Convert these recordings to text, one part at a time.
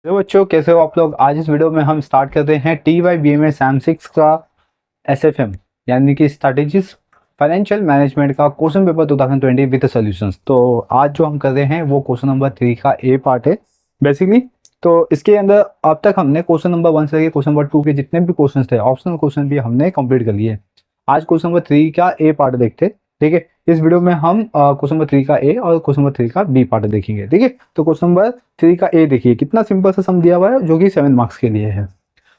Hello बच्चों, कैसे हो आप लोग। आज इस वीडियो में हम स्टार्ट करते हैं TYBMA SAM 6 का SFM यानी कि स्ट्रैटेजीज फाइनेंशियल मैनेजमेंट का क्वेश्चन पेपर 2020 विद सॉल्यूशंस। तो आज जो हम कर रहे हैं वो क्वेश्चन नंबर 3 का ए पार्ट है बेसिकली। तो इसके अंदर अब तक हमने क्वेश्चन नंबर 1 से लेकर क्वेश्चन नंबर 2 के जितने भी क्वेश्चन थे, ऑप्शनल क्वेश्चन भी हमने कंप्लीट कर लिए। आज क्वेश्चन नंबर 3 का ए पार्ट देखते हैं, ठीक है। इस वीडियो में हम क्वेश्चन नंबर 3 का ए और क्वेश्चन नंबर 3 का बी पार्ट देखेंगे, ठीक है। तो क्वेश्चन नंबर 3 का ए देखिए, कितना सिंपल सा सम दिया हुआ है जो कि 7 मार्क्स के लिए है।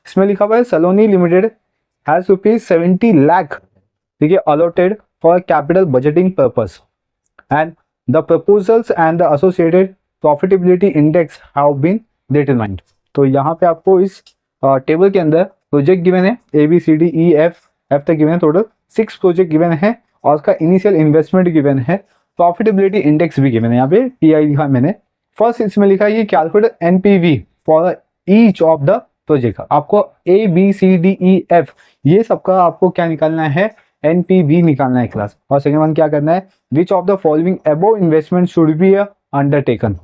इसमें लिखा हुआ है सलोनी लिमिटेड हैज ₹70 लाख, ठीक है, allotted for capital budgeting purpose and the proposals and the associated profitability index have been determined. तो यहाँ पे आपको इस टेबल के अंदर प्रोजेक्ट गिवन है ABCDEF तक गिवन है, टोटल 6 प्रोजेक्ट गिवन है और उसका इनिशियल इन्वेस्टमेंट गिवन है, प्रॉफिटेबिलिटी इंडेक्स भी गिवन है। यहाँ पे PI लिखा मैंने। फर्स्ट इसमें लिखा है ये calculate NPV for each of the project. आपको ABCDEF ये सबका आपको क्या निकालना है, NPV निकालना है क्लास। और सेकंड वन क्या करना है, which of the following above investment should be undertaken.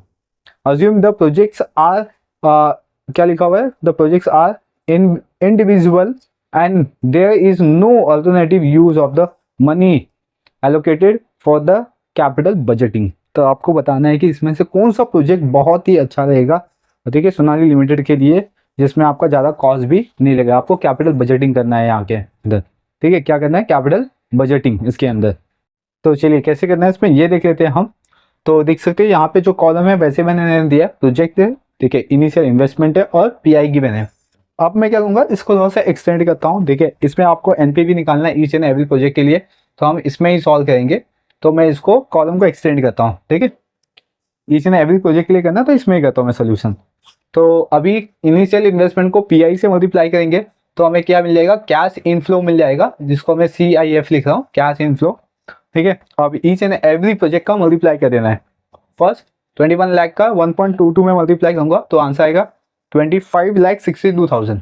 Assume the projects are, क्या लिखा हुआ है, the projects are in individual and there is no alternative use of the money allocated for the capital budgeting. तो आपको बताना है कि इसमें से कौन सा प्रोजेक्ट बहुत ही अच्छा रहेगा, ठीक है, सोनाली लिमिटेड के लिए, जिसमें आपका ज़्यादा कॉस्ट भी नहीं लगेगा। आपको कैपिटल बजटिंग करना है यहाँ के अंदर, ठीक है। क्या करना है, कैपिटल बजटिंग इसके अंदर। तो चलिए कैसे करना है इसमें ये देख लेते हैं हम। तो देख सकते हैं यहाँ पे जो कॉलम है वैसे मैंने दिया प्रोजेक्ट है, ठीक है, इनिशियल इन्वेस्टमेंट है और PI गिवन है। अब मैं क्या करूँगा, इसको थोड़ा सा एक्सटेंड करता हूँ। देखिए इसमें आपको NPV निकालना है ईच एंड एवरी प्रोजेक्ट के लिए, तो हम इसमें ही सॉल्व करेंगे। तो मैं इसको कॉलम को एक्सटेंड करता हूँ, ठीक है। ईच एंड एवरी प्रोजेक्ट के लिए करना तो इसमें ही करता हूँ मैं सोल्यूशन। तो अभी इनिशियल इन्वेस्टमेंट को PI से मल्टीप्लाई करेंगे तो हमें क्या मिल जाएगा, कैश इनफ्लो मिल जाएगा, जिसको मैं CIF लिख रहा हूँ, कैश इनफ्लो, ठीक है। अब ईच एंड एवरी प्रोजेक्ट का मल्टीप्लाई कर देना है। फर्स्ट 21 लाख का 1.22 में मल्टीप्लाई करूंगा तो आंसर आएगा 25,62,000,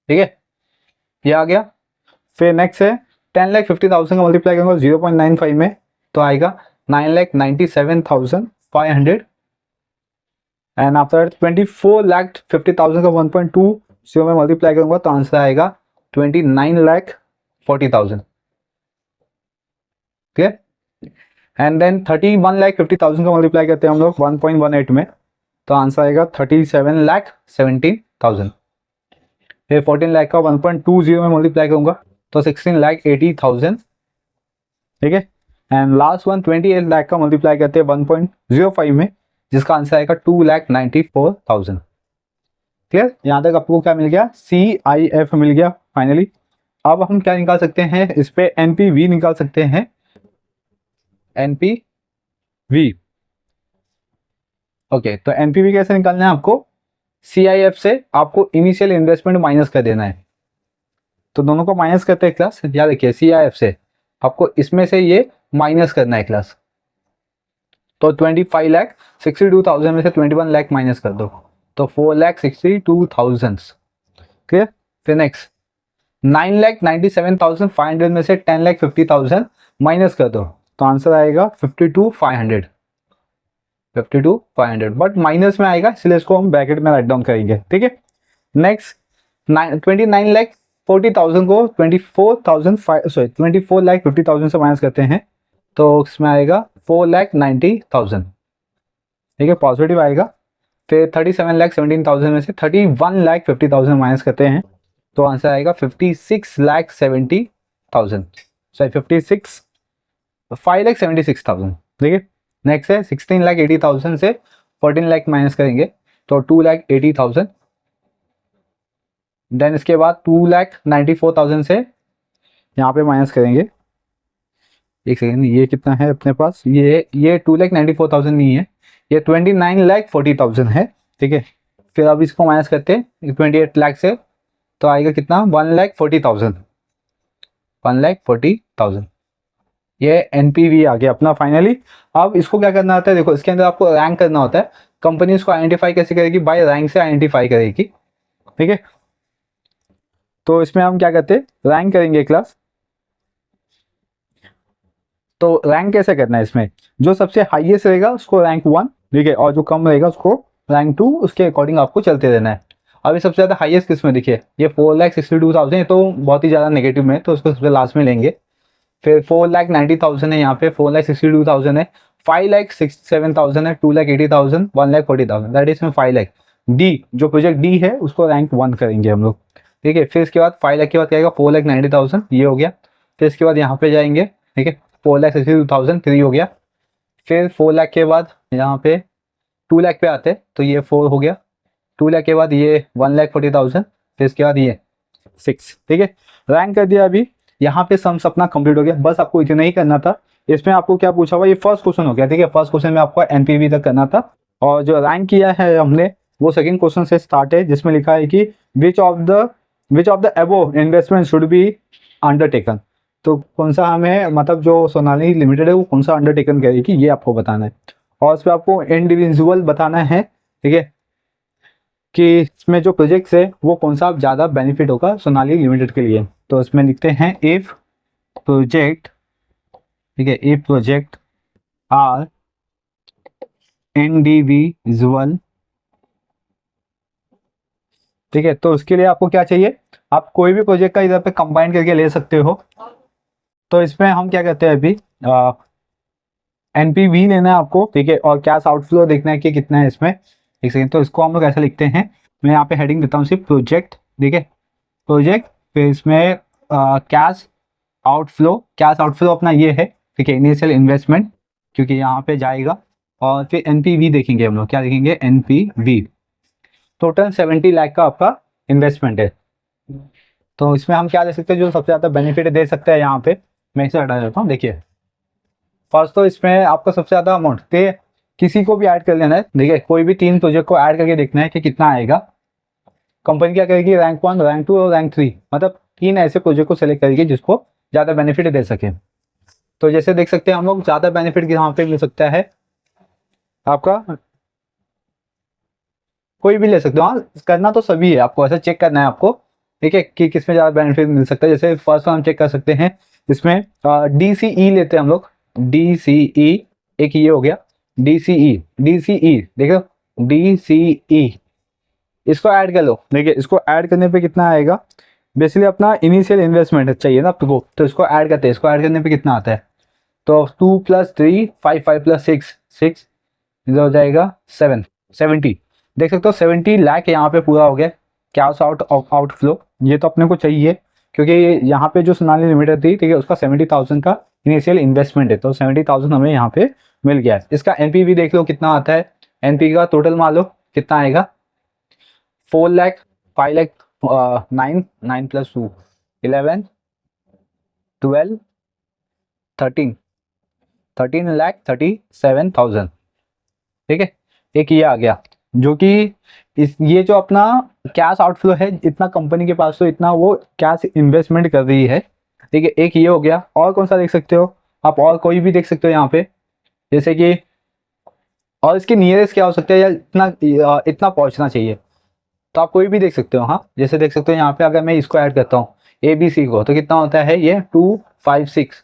ठीक है, ये आ गया। फिर नेक्स्ट है 10,50,000 का मल्टीप्लाई करूंगा 0.95 में तो आएगा 9,97,500 एंड आफ्टर 24,50,000 का 1.20 में मल्टीप्लाई करूंगा तो आंसर आएगा 29,40,000, ठीक है। एंड देन 31,50,000 का मल्टीप्लाई करते हैं हम लोग 1.18 में तो आंसर आएगा 37,17,000। फिर 14 लाख का 1.20 में मल्टीप्लाई करूंगा तो 16,80,000, ठीक है। एंड लास्ट वन 28 लाख का मल्टीप्लाई करते हैं 1.05 में, जिसका आंसर आएगा 2,94,000। क्लियर, यहाँ तक आपको क्या मिल गया, CIF मिल गया फाइनली। अब हम क्या निकाल सकते हैं, इस पे NPV निकाल सकते हैं, NPV। ओके, तो NPV कैसे निकालना है आपको, CIF से आपको इनिशियल इन्वेस्टमेंट माइनस कर देना है। तो दोनों को माइनस करते हैं क्लास, याद रखिए CIF से आपको इसमें से ये माइनस करना है क्लास। तो 25,62,000 में से 21 लाख माइनस कर दो तो 4,62,000, क्लियर। फिर नेक्स्ट 9,97,500 में से 10,50,000 माइनस कर दो तो आंसर आएगा 52,500 बट माइनस में आएगा इसलिए इसको हम ब्रैकेट में राइट डाउन करेंगे, ठीक है। नेक्स्ट 29,40,000 को 24,50,000 से माइनस करते हैं तो इसमें आएगा 4,90,000, ठीक है, पॉजिटिव आएगा। फिर 37,17,000 में से 31,50,000 माइनस करते हैं तो आंसर आएगा 56,70,000, सॉरी 5,76,000, ठीक है। नेक्स्ट है 16,80,000 से 14 लाख माइनस करेंगे तो 2,80,000। देन इसके बाद 2,94,000 से यहाँ पे माइनस करेंगे, एक सेकेंड, ये कितना है अपने पास, ये 2,94,000 नहीं है, ये 29,40,000 है, ठीक है। फिर अब इसको माइनस करते हैं 28 लाख से तो आएगा कितना, 1,40,000, 1,40,000। ये NPV आ गया अपना फाइनली। अब इसको क्या करना होता है, देखो इसके अंदर आपको रैंक करना होता है। कंपनी इसको आइडेंटिफाई कैसे करेगी, बाय रैंक से आइडेंटिफाई करेगी, ठीक है। तो इसमें हम क्या करते हैं, रैंक करेंगे क्लास। तो रैंक कैसे करना है, इसमें जो सबसे हाईएस्ट रहेगा उसको रैंक 1, ठीक है, और जो कम रहेगा उसको रैंक 2 उसके अकॉर्डिंग आपको चलते रहना है। अभी सबसे ज़्यादा हाईएस्ट किस में देखिए, ये 4,62,000, ये तो बहुत ही ज़्यादा नेगेटिव में है, तो उसको सबसे लास्ट में लेंगे। फिर 4,90,000 है यहाँ पे, 4,62,000 है, 5,67,000 है, 2,80,000, 1,40,000, दैट इज में 5 लाख। डी जो प्रोजेक्ट डी है उसको रैंक 1 करेंगे हम लोग, ठीक है। फिर इसके बाद 5 लाख के बाद क्या आएगा, 4,90,000 ये हो गया। फिर इसके बाद यहाँ पे जाएंगे, ठीक है, 4,62,000 3 हो गया। फिर 4 लाख के बाद यहाँ पे 2 लाख पे आते हैं, तो ये 4 हो गया। 2 लाख के बाद ये 1,40,000, फिर इसके बाद ये 6, ठीक है, रैंक कर दिया। अभी यहाँ पे सम्स अपना कंप्लीट हो गया, बस आपको इतना ही करना था। इसमें आपको क्या पूछा हुआ, ये फर्स्ट क्वेश्चन हो गया, ठीक है। फर्स्ट क्वेश्चन में आपको एनपीवी तक करना था, और जो रैंक किया है हमने वो सेकंड क्वेश्चन से स्टार्ट है, जिसमें लिखा है कि विच of the above investment should be undertaken. तो कौन सा हमें, मतलब जो सोनाली लिमिटेड है वो कौन सा अंडरटेकन करेगी, ये आपको बताना है। और इस पर आपको इंडिविजुअल बताना है, ठीक है, कि इसमें जो प्रोजेक्ट्स है वो कौन सा ज़्यादा बेनिफिट होगा सोनाली लिमिटेड के लिए। तो इसमें लिखते हैं इफ प्रोजेक्ट, ठीक है, इफ प्रोजेक्ट आर इंडिविजुअल, ठीक है। तो उसके लिए आपको क्या चाहिए, आप कोई भी प्रोजेक्ट का इधर पे कंबाइन करके ले सकते हो। तो इसमें हम क्या कहते हैं, अभी एनपीवी लेना है आपको, ठीक है, और कैश आउटफ्लो देखना है कि कितना है इसमें। एक सेकेंड, तो इसको हम लोग ऐसे लिखते हैं, मैं यहाँ पे हेडिंग देता हूँ सिर्फ प्रोजेक्ट, ठीक है, प्रोजेक्ट। फिर इसमें कैश आउटफ्लो अपना ये है, ठीक है, इनिशियल इन्वेस्टमेंट, क्योंकि यहाँ पे जाएगा। और फिर एनपीवी देखेंगे हम लोग, क्या देखेंगे, एनपीवी। टोटल 70 लाख का आपका इन्वेस्टमेंट है। तो इसमें हम क्या दे सकते हैं, जो सबसे ज़्यादा बेनिफिट दे सकते हैं यहाँ पे, मैं इसे हटा देता हूँ। देखिए फर्स्ट तो इसमें आपका सबसे ज़्यादा अमाउंट पे किसी को भी ऐड कर लेना है, देखिए कोई भी 3 प्रोजेक्ट को ऐड करके देखना है कि कितना आएगा। कंपनी क्या करेगी, रैंक 1, रैंक 2 और रैंक 3, मतलब 3 ऐसे प्रोजेक्ट को सेलेक्ट करेगी जिसको ज़्यादा बेनिफिट दे सके। तो जैसे देख सकते हैं हम लोग, ज़्यादा बेनिफिट यहाँ पे मिल सकता है आपका, कोई भी ले सकते हो, हाँ करना तो सभी है, आपको ऐसा चेक करना है आपको, ठीक है, कि किसमें ज़्यादा बेनिफिट मिल सकता है। जैसे फर्स्ट हम चेक कर सकते हैं, इसमें DCE लेते हैं हम लोग, DCE, एक ये हो गया, DCE देखो, DCE, इसको ऐड कर लो। देखिए इसको ऐड करने पे कितना आएगा, बेसिकली अपना इनिशियल इन्वेस्टमेंट चाहिए ना आपको, तो इसको ऐड करते हैं, इसको ऐड करने पे कितना आता है, तो 2 + 3 5, 5 + 6 6, इधर हो जाएगा 7, 70। देख सकते हो 70 लाख यहाँ पे पूरा हो गया कैश आउटफ्लो। ये तो अपने को चाहिए, क्योंकि यहाँ पे जो सोनाली लिमिटेड थी, ठीक है, उसका 70,000 का इनिशियल इन्वेस्टमेंट है, तो 70,000 हमें यहाँ पे मिल गया है। इसका एनपीवी देख लो कितना आता है, एनपी का टोटल मान लो कितना आएगा, 4 लाख, 5 लाख, 9 9 + 2 11 12 13 13,37,000, ठीक है। एक ये आ गया, जो कि ये जो अपना कैश आउटफ्लो है, इतना कंपनी के पास तो इतना वो कैश इन्वेस्टमेंट कर रही है, ठीक है। एक ये हो गया, और कौन सा देख सकते हो आप, और कोई भी देख सकते हो यहाँ पे, जैसे कि, और इसके नियरेस्ट क्या हो सकता है, या इतना पहुंचना चाहिए, तो आप कोई भी देख सकते हो। हाँ जैसे देख सकते हो यहाँ पे, अगर मैं इसको ऐड करता हूँ ABC को, तो कितना होता है ये 2 5 6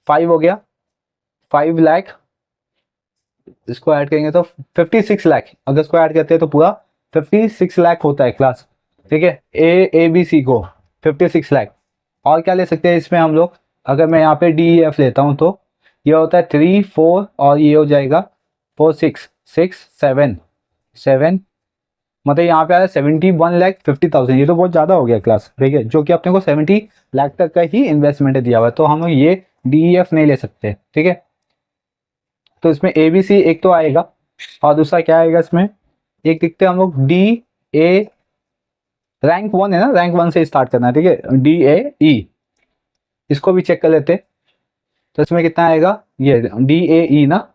5 हो गया, 5 लाख, इसको ऐड करेंगे तो 56 लाख, अगर इसको ऐड करते हैं तो पूरा 56 लाख होता है क्लास, ठीक है, ABC को 56 लाख। और क्या ले सकते हैं इसमें हम लोग, अगर मैं यहाँ पे DEF लेता हूँ तो ये होता है 3 4, और ये हो जाएगा 4 6 6 7 7, मतलब यहाँ पे आ रहा है 71,50,000। ये तो बहुत ज़्यादा हो गया क्लास, ठीक है, जो कि अपने को 70 लाख तक का ही इन्वेस्टमेंट दिया हुआ है, तो हम लोग ये DEF नहीं ले सकते, ठीक है। तो इसमें ABC एक तो आएगा, और दूसरा क्या आएगा इसमें, एक दिखते हैं हम लोग DA, रैंक 1 है ना, रैंक 1 से स्टार्ट करना है, ठीक है, DAE, इसको भी चेक कर लेते। तो इसमें कितना आएगा, ये DAE ना,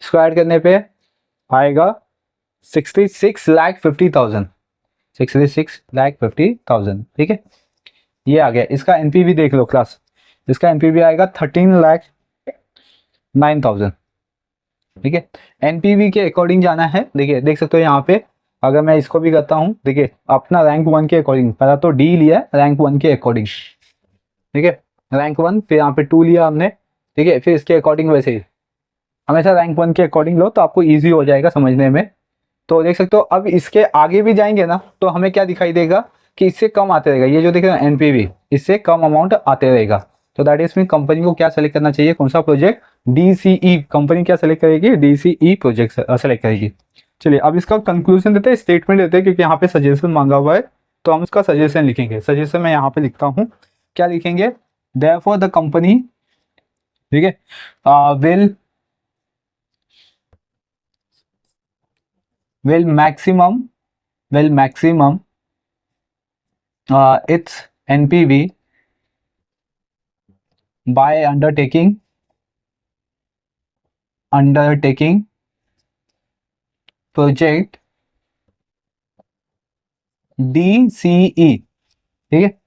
इसको ऐड करने पे आएगा 66,50,000, 66,50,000, ठीक है। ये आ गया, इसका एनपीवी देख लो क्लास, इसका एनपीवी आएगा 13,09,000, ठीक है। एनपीवी के अकॉर्डिंग जाना है, देखिए देख सकते हो यहाँ पे, अगर मैं इसको भी करता हूँ, देखिए अपना रैंक 1 के अकॉर्डिंग, पहला तो डी लिया है रैंक 1 के अकॉर्डिंग, ठीक है, रैंक 1, फिर यहाँ पे 2 लिया हमने, ठीक है, फिर इसके अकॉर्डिंग, वैसे ही हमेशा रैंक 1 के अकॉर्डिंग लो, तो आपको ईजी हो जाएगा समझने में। तो देख सकते हो अब इसके आगे भी जाएंगे ना तो हमें क्या दिखाई देगा कि इससे कम आते रहेगा, ये जो देख रहे हो एनपीवी, इससे कम अमाउंट आते रहेगा। तो दैट इज मीन कंपनी को क्या सेलेक्ट करना चाहिए, कौन सा प्रोजेक्ट, डीसीई, कंपनी क्या सेलेक्ट करेगी, डीसीई प्रोजेक्ट सेलेक्ट करेगी। चलिए अब इसका कंक्लूजन देते हैं, स्टेटमेंट देते हैं, क्योंकि यहाँ पे सजेशन मांगा हुआ है तो हम उसका सजेशन लिखेंगे। सजेशन मैं यहाँ पे लिखता हूँ, क्या लिखेंगे, देयरफॉर द कंपनी, ठीक है, will maximum its NPV by undertaking project DCE, ठीक है।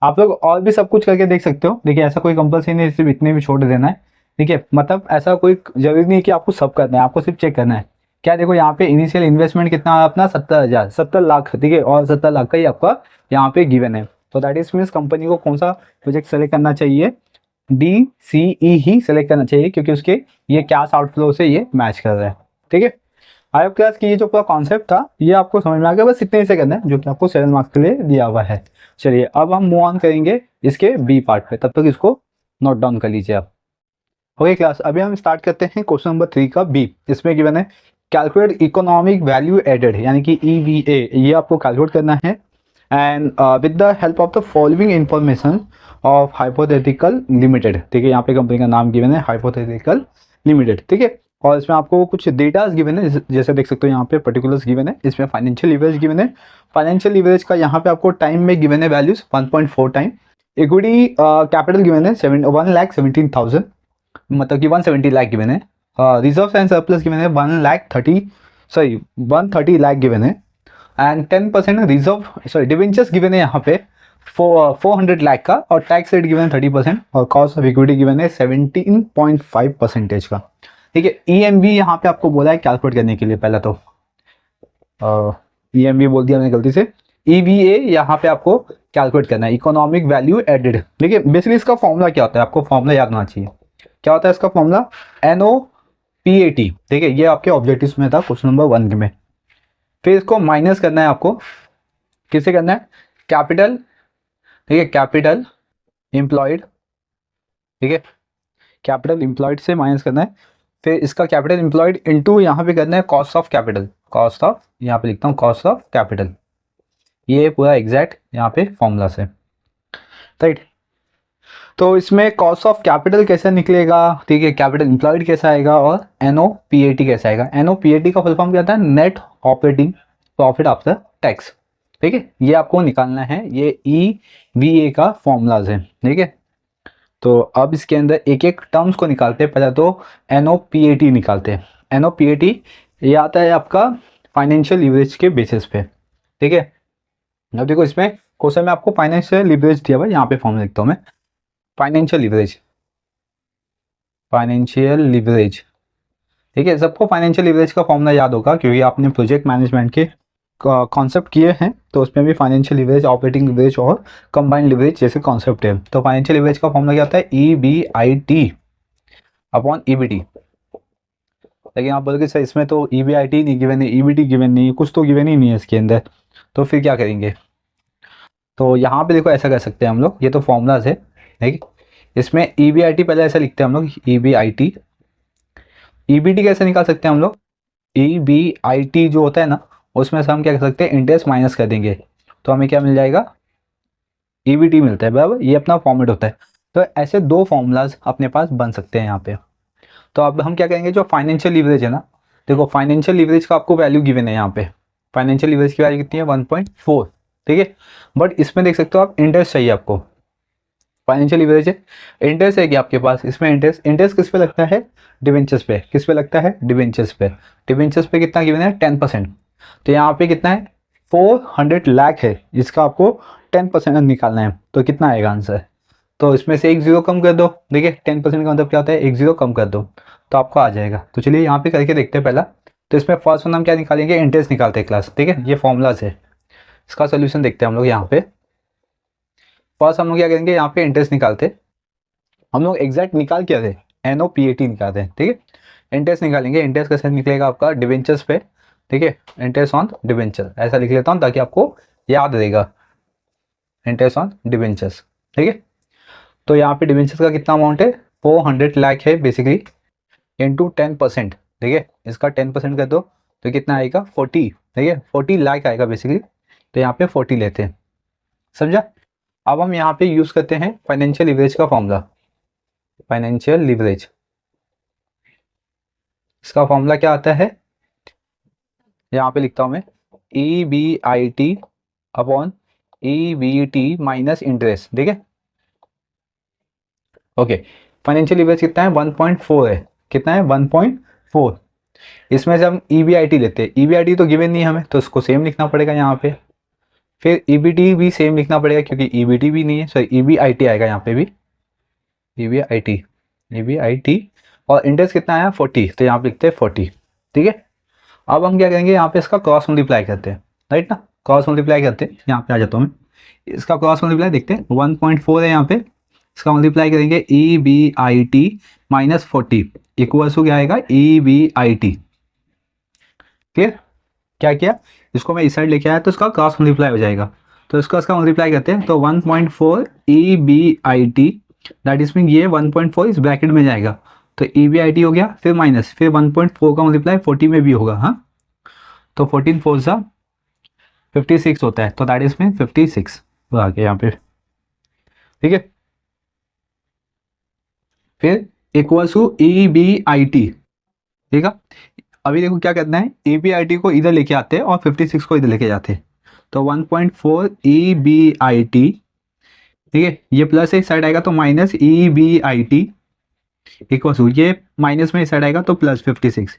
आप लोग और भी सब कुछ करके देख सकते हो, देखिए ऐसा कोई कंपल्सरी नहीं सिर्फ इतने भी छोड़ देना है, ठीक है, मतलब ऐसा कोई जरूरी नहीं कि आपको सब करना है, आपको सिर्फ चेक करना है। क्या देखो यहाँ पे इनिशियल इन्वेस्टमेंट कितना है अपना 70,000, 70 लाख, ठीक है, और 70 लाख का ही आपका यहाँ पे गिवन है। तो दैट इज मीन्स कंपनी को कौन सा प्रोजेक्ट सेलेक्ट करना चाहिए, DCE ही सेलेक्ट करना चाहिए, क्योंकि उसके ये कैश आउटफ्लो से ये मैच कर रहा है, ठीक है। आई होप क्लास की ये जो पूरा कॉन्सेप्ट था ये आपको समझ में आ गया, बस इतने ही से करना है जो कि आपको 7 मार्क्स के लिए दिया हुआ है। चलिए अब हम मूव ऑन करेंगे इसके बी पार्ट पे, तब तक इसको नोट डाउन कर लीजिए आप। ओके क्लास, अभी हम स्टार्ट करते हैं क्वेश्चन नंबर 3 का बी। इसमें गिवन है कैलकुलेट इकोनॉमिक वैल्यू एडेड, यानी कि EVA, ये आपको कैलकुलेट करना है। And with the help of the following information of hypothetical limited, ठीक है, यहाँ पे कंपनी का नाम गिवन है हाइपोथेटिकल लिमिटेड, ठीक है। और इसमें आपको कुछ डेटास गिवन है, जैसे देख सकते हो यहाँ पे पर्टिकुलर्स गिवन है, इसमें फाइनेंशियल लीवरेज गिवन है। फाइनेंशियल लीवरेज का यहाँ पे आपको टाइम में गिवन है values 1.4 time. Equity capital given है 1,17,000, मतलब कि 170 लाख गिवन है। रिजर्व एंड सरप्लस गिवन है 130 लाख गिवन है। एंड 10% रिजर्व डिवेंचर्स गिवन है यहाँ पे 400 लाख का, और टैक्स रेट गिवन है 30%, और कॉस्ट ऑफ इक्विटी गिवन है 17.5% का, ठीक है। EMV यहाँ पे आपको बोला है कैलकुलेट करने के लिए, पहला तो EMV बोल दिया मैंने गलती से, EVA यहाँ पे आपको कैलकुलेट करना है, इकोनॉमिक वैल्यू एडेड। देखिए बेसिकली इसका फॉर्मूला क्या होता है, आपको फॉर्मूला याद होना चाहिए। क्या होता है इसका फॉर्मूला, NOPAT, ठीक है, ये आपके ऑब्जेक्टिव्स में था क्वेश्चन नंबर 1 में। फिर इसको माइनस करना है आपको, किससे करना है, कैपिटल, ठीक है, कैपिटल एम्प्लॉयड, ठीक है, कैपिटल एम्प्लॉयड से माइनस करना है। फिर इसका कैपिटल एम्प्लॉयड इनटू यहाँ पे करना है cost of capital, cost of, यहाँ पे लिखता हूँ कॉस्ट ऑफ कैपिटल, ये पूरा एग्जैक्ट यहाँ पे फॉर्मूला से, राइट। तो इसमें कॉस्ट ऑफ कैपिटल कैसे निकलेगा, ठीक है, कैपिटल एम्प्लॉयड कैसा आएगा, और NOPAT कैसा आएगा। NOPAT का फुल फॉर्म क्या होता है, net operating profit after tax, ठीक है, ये आपको निकालना है, ये EVA का फॉर्मूलाज है, ठीक है। तो अब इसके अंदर एक एक टर्म्स को निकालते हैं, पहले तो NOPAT निकालते हैं। NOPAT ये आता है आपका फाइनेंशियल लीवरेज के बेसिस पे, ठीक है। अब देखो इसमें क्वेश्चन में आपको फाइनेंशियल लीवरेज दिया हुआ है, यहाँ पे फॉर्म लिखता हूँ मैं, फाइनेंशियल लीवरेज, फाइनेंशियल लीवरेज, ठीक है। सबको फाइनेंशियल लीवरेज का फॉर्मूला याद होगा, क्योंकि आपने प्रोजेक्ट मैनेजमेंट के कॉन्सेप्ट किए हैं, तो उसमें भी फाइनेंशियल लीवरेज, ऑपरेटिंग लीवरेज और कंबाइंड लीवरेज जैसे कॉन्सेप्ट है। तो फाइनेंशियल लीवरेज का फॉर्मूला क्या होता है, EBIT अपॉन EBT। लेकिन आप बोलोगे सर इसमें तो EBIT नहीं गिवन है, EBT गिवन नहीं है, कुछ तो गिवन ही नहीं है इसके अंदर, तो फिर क्या करेंगे। तो यहाँ पे देखो ऐसा कर सकते हैं हम लोग, ये तो फॉर्मूलाज है, ठीक है। इसमें EBIT पहले ऐसा लिखते हैं हम लोग, EBIT। EBT कैसे निकाल सकते हैं हम लोग, EBIT जो होता है ना, उसमें से हम क्या कर सकते हैं, इंटरेस्ट माइनस कर देंगे, तो हमें क्या मिल जाएगा, EBT मिलता है, बराबर, ये अपना फॉर्मेट होता है। तो ऐसे दो फॉर्मूलाज अपने पास बन सकते हैं यहाँ पे। तो अब हम क्या करेंगे, जो फाइनेंशियल लीवरेज है ना, देखो फाइनेंशियल लीवरेज का आपको वैल्यू गिवन है यहाँ पे, फाइनेंशियल लीवरेज की वैल्यू कितनी है 1.4, ठीक है। बट इसमें देख सकते हो आप इंटरेस्ट चाहिए आपको, फाइनेंशियल लीवरेज है, इंटरेस्ट है कि आपके पास, इसमें इंटरेस्ट किस पे लगता है, डिवेंचर्स पे, किस पे लगता है, डिवेंचर्स पे। डिवेंचर्स पे कितना गिवन है 10%, तो यहाँ पे कितना है 400 लाख है, इसका आपको 10% निकालना है, तो कितना आएगा आंसर। तो इसमें से एक जीरो कम कर दो, देखिए 10% का मतलब क्या होता है, एक जीरो कम कर दो तो आपको आ जाएगा। तो चलिए यहाँ पे करके देखते हैं पहला। तो इसमें फर्स्ट वन हम क्या निकालेंगे, इंटरेस्ट निकालते हैं क्लास, ठीक है, ये फॉर्मूलाज है, इसका सोल्यूशन देखते हैं हम लोग। यहाँ पे फर्स्ट हम लोग क्या करेंगे, यहाँ पे इंटरेस्ट निकालते, हम लोग एग्जैक्ट निकाल क्या थे, NOPAT निकालते हैं, ठीक है। इंटरेस्ट निकालेंगे, इंटरेस्ट कैसे निकलेगा आपका, डिवेंचर्स पे, ठीक है, इंटरेस्ट ऑन डिबेंचर ऐसा लिख लेता हूँ ताकि आपको याद रहेगा, इंटरेस्ट ऑन डिबेंचर्स। ठीक है, तो यहाँ पे डिबेंचर्स का कितना अमाउंट है, 400 लाख है बेसिकली, इंटू 10%। ठीक है, इसका 10% कर दो तो कितना आएगा 40। ठीक है, 40 लाख आएगा बेसिकली, तो यहाँ पे 40 लेते हैं, समझा। अब हम यहाँ पे यूज करते हैं फाइनेंशियल लीवरेज का फॉर्मूला। फाइनेंशियल लीवरेज, इसका फॉर्मूला क्या आता है, यहाँ पे लिखता हूँ मैं, E B I T upon E B T minus interest. ठीक है, ओके। फाइनेंशियल लीवरेज कितना है, 1.4 है। कितना है, 1.4। इसमें से हम ई बी आई टी लेते हैं, ई बी आई टी तो गिवन नहीं है हमें, तो उसको सेम लिखना पड़ेगा यहाँ पे। फिर ई बी टी भी सेम लिखना पड़ेगा क्योंकि ई बी टी भी नहीं है, sorry E B I T आएगा यहाँ पे भी, E B I T, E B I T. और इंटरेस्ट कितना आया 40, तो यहाँ पे लिखते हैं 40। ठीक है, अब हम क्या करेंगे, यहाँ पे इसका क्रॉस मल्टीप्लाई करते हैं, राइट ना, क्रॉस मल्टीप्लाई करते हैं। यहाँ पे आ जाता हूँ मैं, इसका क्रॉस मल्टीप्लाई देखते हैं, 1.4 है यहाँ पे, इसका मल्टीप्लाई करेंगे E B I T minus 40 equal to क्या आएगा, E B I T. Clear, क्या किया, इसको मैं इस साइड लेके आया तो इसका क्रॉस मल्टीप्लाई हो जाएगा, तो इसका मल्टीप्लाई करते हैं, तो 1.4 E B I T, that is mean ये 1.4 इस ब्रैकेट में जाएगा, तो ई बी आई टी हो गया, फिर माइनस, फिर 1.4 का मल्टीप्लाई 40 में भी होगा, हाँ, तो 14 4 सा 56 होता है, तो दैट इज मीन 56 आ गया यहाँ पे। ठीक है, फिर equal to E B I T. ठीक है, अभी देखो क्या करना है, ई बी आई टी को इधर लेके आते हैं और 56 को इधर लेके जाते हैं, तो 1.4 ई बी आई टी। ठीक है, ये प्लस एक साइड आएगा तो minus E B I T equal to, ये माइनस में इस साइड आएगा तो प्लस 56।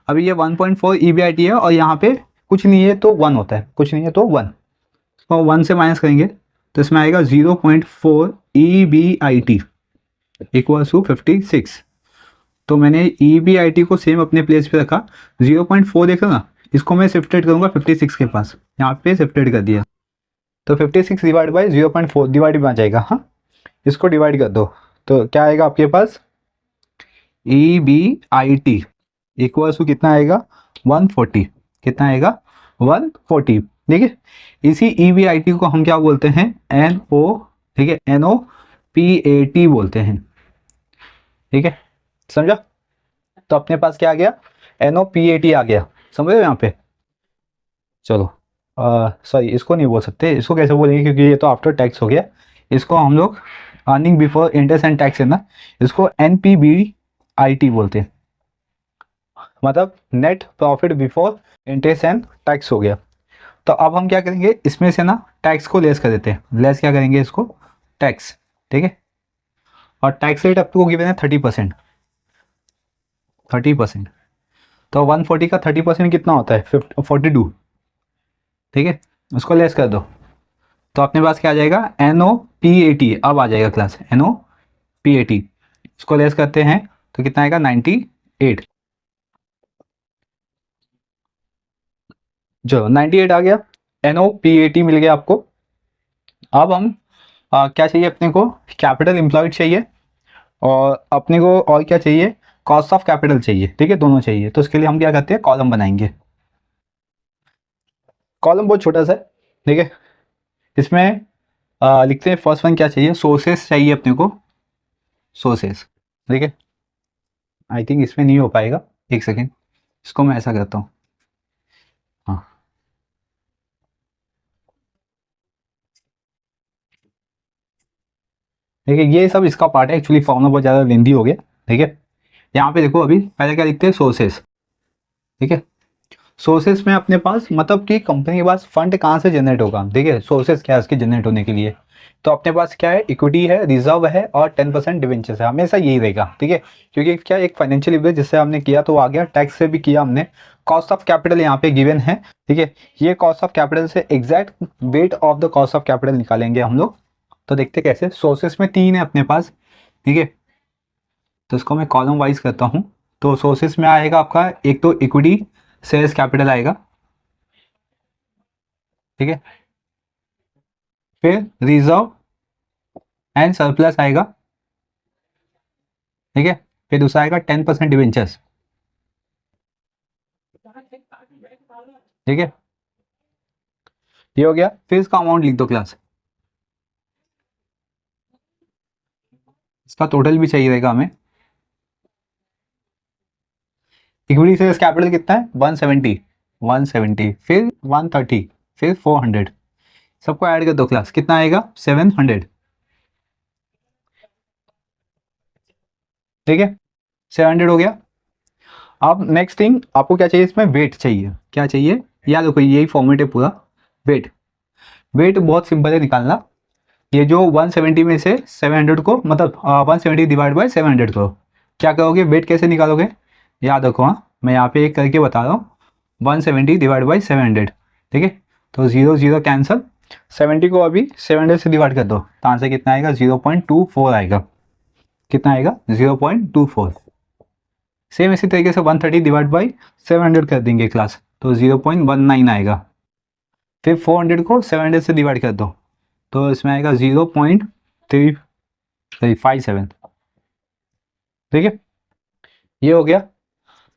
अभी ये 1.4 ई बी आई टी है और यहाँ पे कुछ नहीं है तो 1 होता है, कुछ नहीं है तो 1, तो 1 से माइनस करेंगे तो इसमें आएगा 0.4 E B I T equal to 56। तो मैंने ई बी आई टी को सेम अपने प्लेस पे रखा, 0.4 देख लो ना, इसको मैं शिफ्टेड करूँगा 56 के पास, यहाँ पे शिफ्टेड कर दिया, तो 56 डिवाइड बाई 0.4 डिवाइड में आ जाएगा, हाँ, इसको डिवाइड कर दो, तो क्या आएगा आपके पास, E B I T equal to कितना आएगा 140, कितना आएगा 140। ठीक है, इसी ई बी आई टी को हम क्या बोलते हैं, एन ओ, ठीक है, N O P A T बोलते हैं। ठीक है, समझा, तो अपने पास क्या आ गया, N O P A T आ गया, समझ रहे हो यहाँ पे। चलो, सॉरी इसको नहीं बोल सकते, इसको कैसे बोलेंगे क्योंकि ये तो आफ्टर टैक्स हो गया, इसको हम लोग earning before interest and tax है ना, इसको N P B I T बोलते हैं, मतलब net profit before interest and tax हो गया। तो अब हम क्या करेंगे, इसमें से ना टैक्स को लेस कर देते हैं, लेस क्या करेंगे इसको, टैक्स। ठीक है, और टैक्स रेट आपको गिवन है 30%, 30%, तो 140 का 30% कितना होता है, 42। ठीक है, उसको लेस कर दो, तो अपने पास क्या आ जाएगा, N O P A T, अब आ जाएगा class N O P A T, इसको लेस करते हैं तो कितना आएगा 98। जो 98 आ गया, N O P A T मिल गया आपको। अब हम क्या चाहिए अपने को, कैपिटल एम्प्लॉयड चाहिए, और अपने को और क्या चाहिए, कॉस्ट ऑफ कैपिटल चाहिए। ठीक है, दोनों चाहिए, तो उसके लिए हम क्या करते हैं, कॉलम बनाएंगे। कॉलम बहुत छोटा सा है, ठीक है, इसमें लिखते हैं फर्स्ट वन क्या चाहिए, सोर्सेस चाहिए अपने को, सोर्सेस। ठीक है, आई थिंक इसमें नहीं हो पाएगा, एक सेकेंड, इसको मैं ऐसा करता हूँ, हाँ, ठीक है, ये सब इसका पार्ट है, एक्चुअली फॉर्मूला बहुत ज़्यादा लेंदी हो गया। ठीक है, यहाँ पे देखो, अभी पहले क्या लिखते हैं, सोर्सेस। ठीक है, सोर्सेस में अपने पास मतलब कि कंपनी के पास फंड कहाँ से जनरेट होगा, ठीक है, सोर्सेस क्या है उसके जनरेट होने के लिए, तो अपने पास क्या है, इक्विटी है, रिजर्व है और 10% डिवेंचर्स है, हमेशा यही रहेगा। ठीक है, क्योंकि क्या एक फाइनेंशियल लीवरेज जिससे हमने किया तो आ गया, टैक्स से भी किया हमने, कॉस्ट ऑफ कैपिटल यहाँ पे गिवन है। ठीक है, ये कॉस्ट ऑफ कैपिटल से exact weight of the cost of capital निकालेंगे हम लोग, तो देखते कैसे। सोर्सेस में 3 है अपने पास, ठीक है, तो इसको मैं कॉलम वाइज करता हूँ। तो सोर्सेस में आएगा आपका, एक तो इक्विटी शेयर्स कैपिटल आएगा, ठीक है, फिर रिजर्व एंड सरप्लस आएगा, ठीक है, फिर दूसरा आएगा 10% डिवेंचर्स, ठीक है, ये हो गया। फिर इसका अमाउंट लिख दो क्लास, इसका टोटल भी चाहिए रहेगा हमें। इक्विटी शेयर कैपिटल कितना है 170, 170 फिर 130 फिर 400, सबको ऐड कर दो क्लास, कितना आएगा 700। ठीक है, 700 हो गया। अब नेक्स्ट थिंग आपको क्या चाहिए, इसमें वेट चाहिए। क्या चाहिए, याद रखो यही फॉर्मेट है पूरा। वेट, वेट बहुत सिंपल है निकालना। ये जो 170 में से 700 को, मतलब 170 डिवाइड बाय 700 करो। क्या करोगे, वेट कैसे निकालोगे, याद रखो। हाँ, मैं यहाँ पे एक करके बता रहा हूँ। 170 डिवाइड बाई 700, ठीक है। तो 0 0 कैंसिल, 70 को अभी 700 से डिवाइड कर दो, तो आंसर कितना आएगा 0.24 आएगा। कितना आएगा 0.24। सेम इसी तरीके से 130 डिवाइड बाई 700 कर देंगे क्लास, तो 0.19 आएगा। फिर 400 को 700 से डिवाइड कर दो, तो इसमें आएगा 0.357। ठीक है, ये हो गया।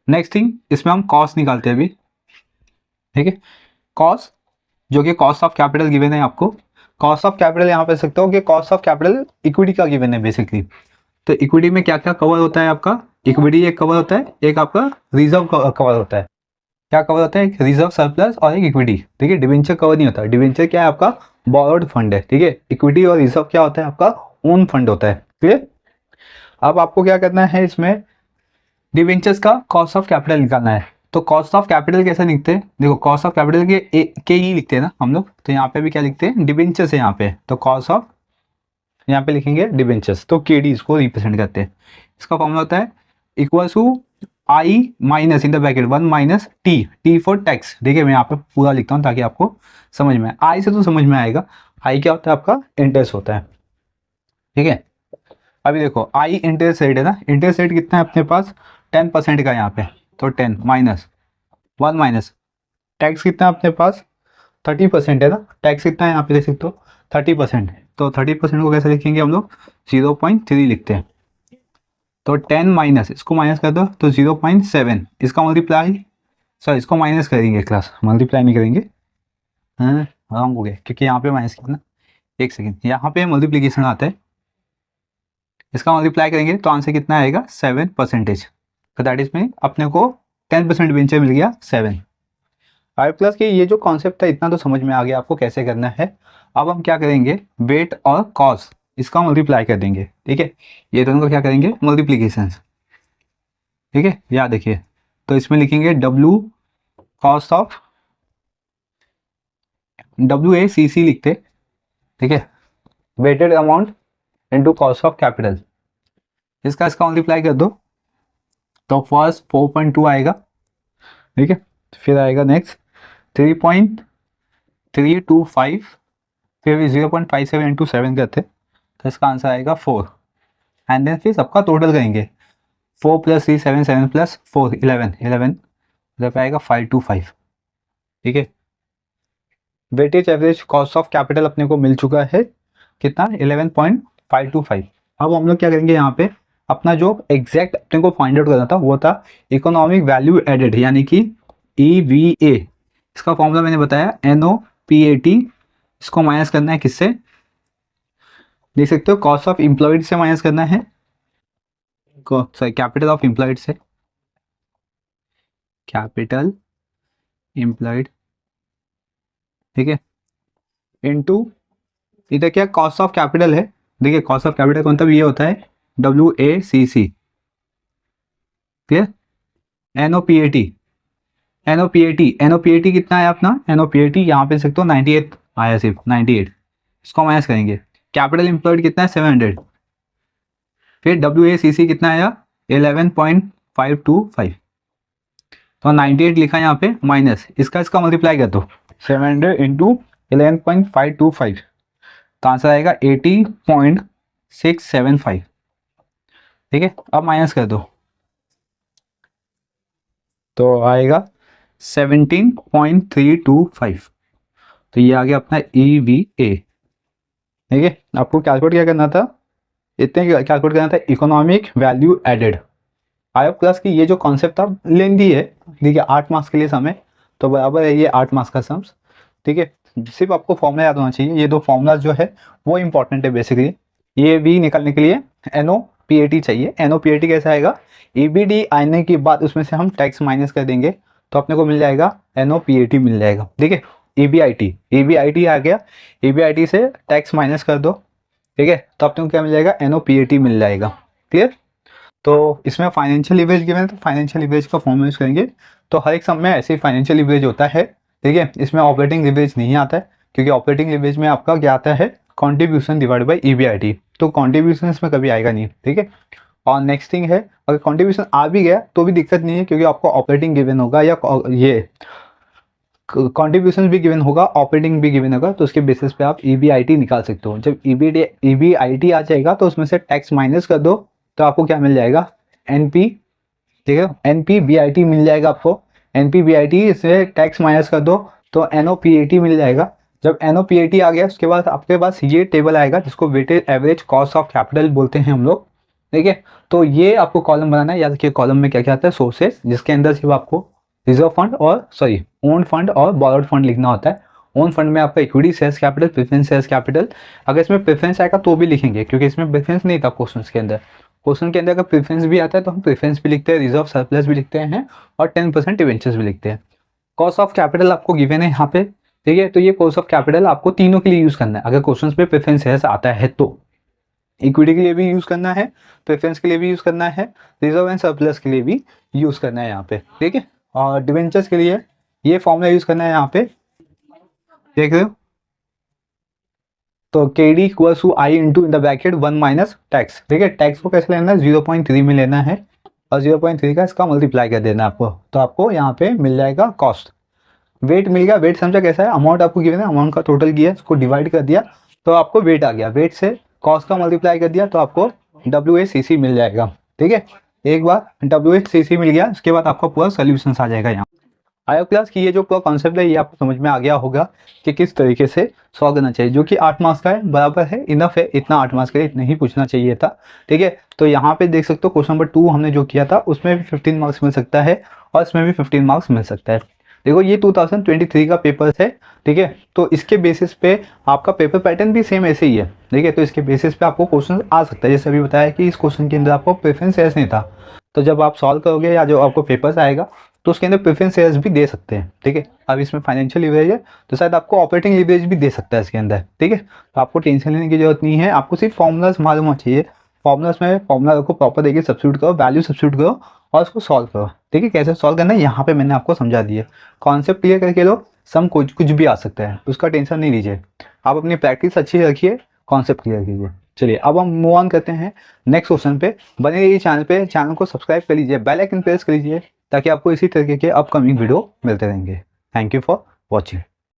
नेक्स्ट थिंग, इसमें हम कॉस्ट निकालते हैं अभी। ठीक है, कॉस्ट, जो कि कॉस्ट ऑफ कैपिटल गिवन है आपको। कॉस्ट ऑफ कैपिटल यहाँ पे सकते हो कि कॉस्ट ऑफ कैपिटल इक्विटी का गिवन है बेसिकली। तो इक्विटी में क्या क्या कवर होता है आपका, इक्विटी एक कवर होता है, एक आपका रिजर्व कवर होता है। क्या कवर होता है, एक रिजर्व सरप्लस और एक इक्विटी। ठीक है, डिवेंचर कवर नहीं होता। डिवेंचर क्या है आपका, बोरोड फंड है। ठीक है, इक्विटी और रिजर्व क्या होता है आपका, ओन फंड होता है। क्लियर। अब आपको क्या करना है, इसमें डिवेंचर्स का कॉस्ट ऑफ कैपिटल निकालना है। तो कॉस्ट ऑफ कैपिटल कैसे लिखते हैं, देखो कॉस्ट ऑफ कैपिटल के ही लिखते हैं ना हम लोग, तो यहाँ पे भी क्या लिखते हैं, डिवेंचर्स है यहाँ पे। तो कॉस्ट ऑफ, यहाँ पे लिखेंगे डिवेंचर्स, तो के डी इसको रिप्रेजेंट करते हैं। इसका फॉर्मूला होता है equal to I minus in the bracket 1 minus T, T for tax. देखिए मैं यहाँ पे पूरा लिखता हूँ ताकि आपको समझ में आए। आई से तो समझ में आएगा, आई क्या होता है आपका, इंटरेस्ट होता है। ठीक है, अभी देखो आई इंटरेस्ट रेट है ना, इंटरेस्ट रेट कितना है अपने पास 10% का यहाँ पे। तो 10 माइनस 1 माइनस टैक्स कितना है अपने पास 30% है ना। टैक्स कितना है यहाँ पे देख सकते हो 30%। तो 30% को कैसे लिखेंगे हम लोग, 0.3 लिखते हैं। तो 10 माइनस, इसको माइनस कर दो तो 0.7, इसका मल्टीप्लाई, सर इसको माइनस करेंगे क्लास, मल्टीप्लाई नहीं करेंगे। हाँ, रॉन्ग हो गया क्योंकि यहाँ पे माइनस कितना, एक सेकेंड, यहाँ पे मल्टीप्लीकेशन आता है, इसका मल्टीप्लाई करेंगे तो आंसर कितना आएगा 7%। तो दैट इज में अपने को 10% वेंचर मिल गया 7। आई प्लस के ये जो कॉन्सेप्ट था इतना तो समझ में आ गया आपको कैसे करना है। अब हम क्या करेंगे, वेट और कॉस्ट इसका मल्टीप्लाई कर देंगे। ठीक है, ये दोनों का क्या करेंगे, मल्टीप्लीकेशन। ठीक है, याद देखिए, तो इसमें लिखेंगे डब्ल्यू कॉस्ट ऑफ, WACC लिखते। ठीक है, weighted amount into cost of capital, इसका मल्टीप्लाई कर दो तो फर्स्ट 4.2 आएगा। ठीक है, फिर आएगा नेक्स्ट 3.325, फिर 0.57 इंटू 7 करते तो इसका आंसर आएगा 4। एंड देन फिर सबका टोटल करेंगे, 4 प्लस 3 7, 7 प्लस 4 11, 11 इधर पे आएगा 525। ठीक है, weightage average cost of capital अपने को मिल चुका है कितना 11.525। अब हम लोग क्या करेंगे, यहाँ पे अपना जो एग्जैक्ट अपने को फाइंड आउट करना था वो था इकोनॉमिक वैल्यू एडेड, यानी कि EVA। इसका फॉर्मूला मैंने बताया NOPAT। इसको माइनस करना है किससे, देख सकते हो कॉस्ट ऑफ एम्प्लॉयड से माइनस करना है, सॉरी कैपिटल ऑफ एम्प्लॉयड से, कैपिटल एम्प्लॉयड। ठीक है, इनटू इधर क्या कॉस्ट ऑफ कैपिटल है। देखिए कॉस्ट ऑफ कैपिटल का मतलब ये होता है WACC। क्लियर, NOPAT, NOPAT कितना है अपना, NOPAT यहाँ पे सकते हो 98 आया, सिर्फ 98। इसको माइनस करेंगे, कैपिटल एम्प्लॉयड कितना है 700, फिर WACC कितना आया 11.525। तो 98 लिखा यहाँ पे माइनस, इसका मल्टीप्लाई कर दो 700 इंटू 11.525, तो आंसर आएगा 80.675। ठीक है, अब माइनस कर दो तो आएगा 17.325। तो ये आ गया अपना EVA। ठीक है, आपको कैलकुलेट क्या करना था, इतने कैलकुलेट करना था इकोनॉमिक वैल्यू एडेड। आई क्लास की ये जो कॉन्सेप्ट था लेंदी है, देखिए 8 मार्क्स के लिए समय, तो बराबर है ये 8 मार्क्स का सम्स। ठीक है, सिर्फ आपको फॉर्मूला याद होना चाहिए, ये दो फॉर्मूला जो है वो इंपॉर्टेंट है बेसिकली। ये वी निकालने के लिए NOPAT चाहिए। NOPAT कैसा आएगा, EBD आने के बाद उसमें से हम टैक्स माइनस कर देंगे तो अपने को मिल जाएगा NOPAT मिल जाएगा। ठीक है, EBIT आ गया, EBIT से टैक्स माइनस कर दो, ठीक है, तो अपने को क्या मिल जाएगा, NOPAT मिल जाएगा। क्लियर। तो इसमें फाइनेंशियल लीवरेज गिवन है तो फाइनेंशियल लीवरेज का फॉर्मूला यूज करेंगे। तो हर एक सम में ऐसे ही फाइनेंशियल लीवरेज होता है। ठीक है, इसमें ऑपरेटिंग लीवरेज नहीं आता है, क्योंकि ऑपरेटिंग लीवरेज में आपका क्या आता है, कॉन्ट्रीब्यूशन डिवाइड बाई EBIT। तो कॉन्ट्रीब्यूशन इसमें कभी आएगा नहीं। ठीक है, और नेक्स्ट थिंग है, अगर कॉन्ट्रीब्यूशन आ भी गया तो भी दिक्कत नहीं है, क्योंकि आपको ऑपरेटिंग गिवन होगा या ये कॉन्ट्रीब्यूशन भी गिवन होगा, ऑपरेटिंग भी गिवन होगा, तो उसके बेसिस पे आप EBIT निकाल सकते हो। जब EBIT आ जाएगा तो उसमें से टैक्स माइनस कर दो तो आपको क्या मिल जाएगा, NP। ठीक है, NPBIT मिल जाएगा आपको। NPBIT से टैक्स माइनस कर दो तो NOPAT मिल जाएगा। जब NOPAT आ गया उसके बाद आपके पास ये टेबल आएगा जिसको weighted average cost of capital बोलते हैं हम लोग। ठीक है, तो ये आपको कॉलम बनाना है। याद रखिए कॉलम में क्या क्या आता है, सोर्सेस, जिसके अंदर सिर्फ आपको रिजर्व फंड और ओन फंड और बॉरोड फंड लिखना होता है। ओन फंड में आपका equity shares capital, preference shares capital. अगर इसमें प्रेफरेंस आएगा तो भी लिखेंगे, क्योंकि इसमें प्रेफरेंस नहीं था क्वेश्चन के अंदर। क्वेश्चन के अंदर अगर प्रेफरेंस भी आता है तो हम प्रेफरेंस भी लिखते हैं, रिजर्व सरप्लस भी लिखते हैं और 10% डिवेंचर्स भी लिखते हैं। कॉस्ट ऑफ कैपिटल आपको गिवन है यहाँ पे। ठीक है, तो ये कॉस्ट ऑफ कैपिटल आपको तीनों के लिए यूज करना है। अगर क्वेश्चन में प्रेफरेंस शेयर्स आता है तो इक्विटी के लिए भी यूज करना है, प्रेफरेंस के लिए भी यूज करना है, रिजर्व एंड सरप्लस के लिए भी यूज करना है यहाँ पे। ठीक है, और डिवेंचर्स के लिए ये फॉर्मूला यूज करना है यहाँ पे, देख रहे हो। तो KD equals to I into in the bracket 1 minus tax. ठीक है, टैक्स को कैसे लेना है, 0.3 में लेना है और 0.3 का इसका मल्टीप्लाई कर देना है आपको, तो आपको यहाँ पे मिल जाएगा कॉस्ट। वेट मिल गया, वेट समझा कैसा है, अमाउंट आपको गिवन है, अमाउंट का टोटल किया, उसको डिवाइड कर दिया तो आपको वेट आ गया, वेट से कॉस्ट का मल्टीप्लाई कर दिया तो आपको WACC मिल जाएगा। ठीक है, एक बार WACC मिल गया उसके बाद आपका पूरा सोल्यूशन आ जाएगा यहाँ। आई क्लास की ये जो पूरा कॉन्सेप्ट है ये आपको समझ में आ गया होगा कि किस तरीके से सॉल्व करना चाहिए, जो कि 8 मार्क्स का है, बराबर है, इनफ है, इतना 8 मार्क्स का इतना ही पूछना चाहिए था। ठीक है, तो यहाँ पे देख सकते हो क्वेश्चन नंबर 2 हमने जो किया था उसमें भी 15 मार्क्स मिल सकता है और इसमें भी 15 मार्क्स मिल सकता है। देखो ये 2023 का पेपर है। ठीक है, तो इसके बेसिस पे आपका पेपर पैटर्न भी सेम ऐसे ही है। ठीक है, तो इसके बेसिस पे आपको क्वेश्चन आ सकता है, जैसे अभी बताया कि इस क्वेश्चन के अंदर आपको प्रेफरेंस शेयर्स नहीं था, तो जब आप सॉल्व करोगे या जो आपको पेपर्स आएगा तो उसके अंदर प्रेफरेंस शेयर्स भी दे सकते हैं। ठीक है, अब इसमें फाइनेंशियल लीवरेज है तो शायद आपको ऑपरेटिंग लीवरेज भी दे सकता है इसके अंदर। ठीक है, तो आपको टेंशन लेने की जरूरत नहीं है, आपको सिर्फ फॉर्मुलाज मालूम होना चाहिए। फॉर्मुलाज में फॉर्मुला को प्रॉपर देखिए, सब्स्टिट्यूट करो, वैल्यू सब्स्टिट्यूट करो और उसको सॉल्व करो। ठीक है, कैसे सॉल्व करना है यहाँ पे मैंने आपको समझा दिया। कॉन्सेप्ट क्लियर करके लो, सम कुछ भी आ सकता है, उसका टेंशन नहीं लीजिए। आप अपनी प्रैक्टिस अच्छी रखिए, कॉन्सेप्ट क्लियर कीजिए। चलिए अब हम मूव ऑन करते हैं नेक्स्ट क्वेश्चन पे। बने रहिए चैनल पे, चैनल को सब्सक्राइब कर लीजिए, बेल आइकन प्रेस कर लीजिए ताकि आपको इसी तरीके के अपकमिंग वीडियो मिलते रहेंगे। Thank you for watching.